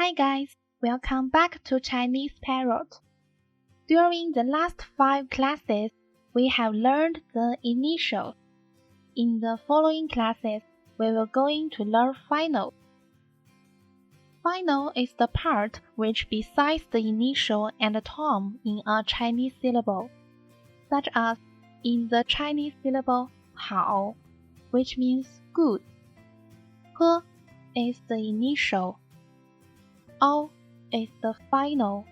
Hi guys, welcome back to Chinese Parrot. During the last 5 classes, we have learned the initials. In the following classes, we will going to learn final. Final is the part which besides the initial and the tone in a Chinese syllable, such as in the Chinese syllable 好, which means good. 呵 is the initial. O is the final,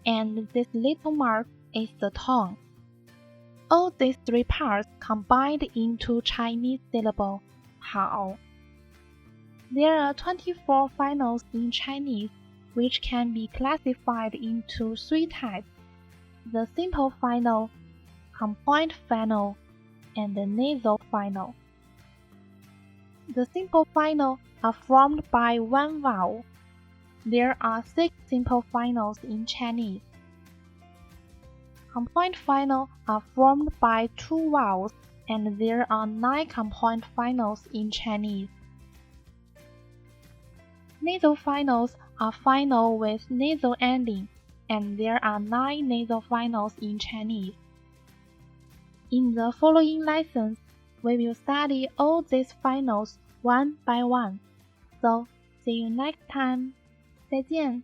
and this little mark is the tone. All these 3 parts combined into Chinese syllable 好. There are 24 finals in Chinese, which can be classified into 3 types: the simple final, compound final, and the nasal final. The simple final are formed by 1 vowel. There are 6 simple finals in Chinese. Compound final are formed by 2 vowels, and there are 9 compound finals in Chinese. Nasal finals are final with nasal ending, and there are 9 nasal finals in Chinese. In the following lessons, we will study all these finals one by one. So, see you next time. 再见。